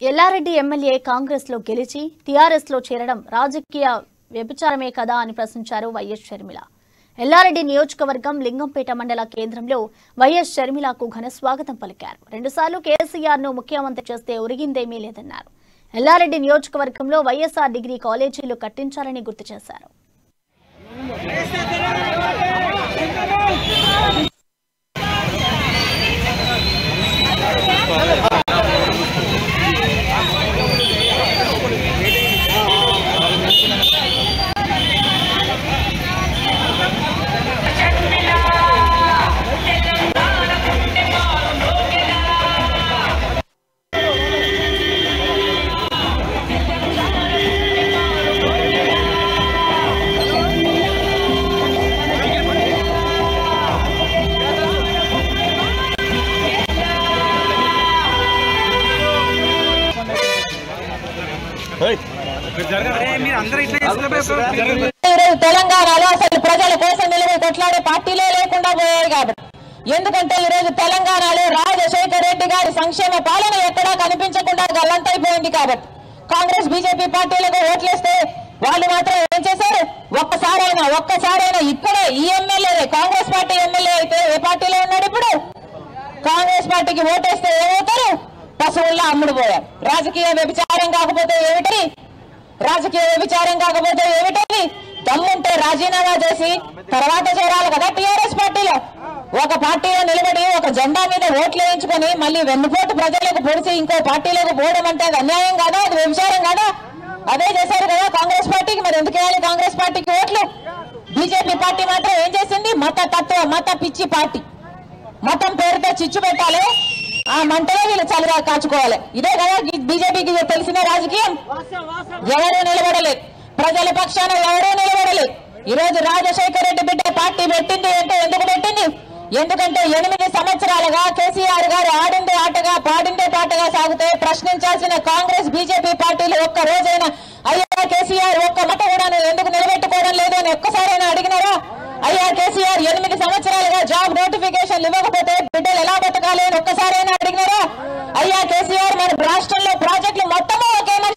Yellareddy MLA Congress లో గెలిచి TRS లో చేరడం రాజకీయ వ్యభిచారమే కదా అని ప్రశ్నించారు వైఎస్ షర్మిల. ఎల్లారెడ్డి నియోజకవర్గం లింగంపేట మండల కేంద్రంలో వైఎస్ షర్మిలకు ఘన స్వాగతం పలికారు. రెండుసార్లు కేసీఆర్ ను ముఖ్యమంత్రి చేస్తే ఒరిగిందేమీ లేదన్నారు. ఎల్లారెడ్డి నియోజకవర్గంలో వైఎస్ఆర్ డిగ్రీ కాలేజీలు కట్టించాలని గుర్తు చేశారు. తెలంగాణలో అసలు ప్రజల కోసం నిలబడి కొట్లాడే పార్టీలే లేకుండా పోయాయి కాబట్టి, ఎందుకంటే ఈరోజు తెలంగాణలో రాజశేఖర్ రెడ్డి గారి సంక్షేమ పాలన ఎక్కడా కనిపించకుండా గల్లంతైపోయింది కాబట్టి కాంగ్రెస్ బీజేపీ పార్టీలకు ఓట్లేస్తే వాళ్ళు మాత్రం ఏం చేశారు? ఒక్కసారైనా ఇక్కడే ఈ ఎమ్మెల్యే కాంగ్రెస్ పార్టీ ఎమ్మెల్యే అయితే ఏ పార్టీలో ఉన్నాడు? ఇప్పుడు కాంగ్రెస్ పార్టీకి ఓటేస్తే ఏమవుతారు? పశువుల్లో అమ్ముడు పోయారు. రాజకీయ వ్యభిచారం కాకపోతే ఏమిటి? దమ్ముంటే రాజీనామా చేసి తర్వాత చేరాలి కదా టీఆర్ఎస్ పార్టీలో. ఒక పార్టీలో నిలబడి ఒక జెండా మీద ఓట్లు వేయించుకొని మళ్ళీ వెన్నుపోటు ప్రజలకు పొడిచి ఇంకో పార్టీలోకి పోవడం అంటే అది అన్యాయం కాదా? అది వ్యభిచారం కాదా? అదే చేశారు కదా కాంగ్రెస్ పార్టీకి. మరి ఎందుకు వేయాలి కాంగ్రెస్ పార్టీకి ఓట్లు? బీజేపీ పార్టీ మాత్రం ఏం చేసింది? మత పిచ్చి పార్టీ. మతం పేరుతో చిచ్చు పెట్టాలి, ఆ మంటలో వీళ్ళు చలిగా కాచుకోవాలి. ఇదే కదా బీజేపీకి తెలిసిన రాజకీయం. ఎవరూ నిలబడలేదు, ప్రజల పక్షాన ఎవరూ నిలబడలేదు. ఈ రోజు రాజశేఖర్ రెడ్డి బిడ్డ పార్టీ పెట్టింది అంటే ఎందుకు పెట్టింది? ఎందుకంటే 8 సంవత్సరాలుగా కేసీఆర్ గారు ఆడిందే ఆటగా పాడిందే పాటగా సాగితే ప్రశ్నించాల్సిన కాంగ్రెస్ బీజేపీ పార్టీలు ఒక్క రోజైనా అయ్యా కేసీఆర్ ఒక్క మాట కూడా ఎందుకు నిలబెట్టుకోవడం లేదు అని ఒక్కసారైనా అడిగినారా? అయ్యా కేసీఆర్ 8 సంవత్సరాలుగా జాబ్ నోటిఫికేషన్లు ఇవ్వకపోతే బిడ్డలు ఎలా బతకాలి అని ఒక్కసారైనా అడిగినారా? అయ్యా కేసీఆర్ మన రాష్ట్రంలో ప్రాజెక్టులు మొత్తము ఒకే అందరూ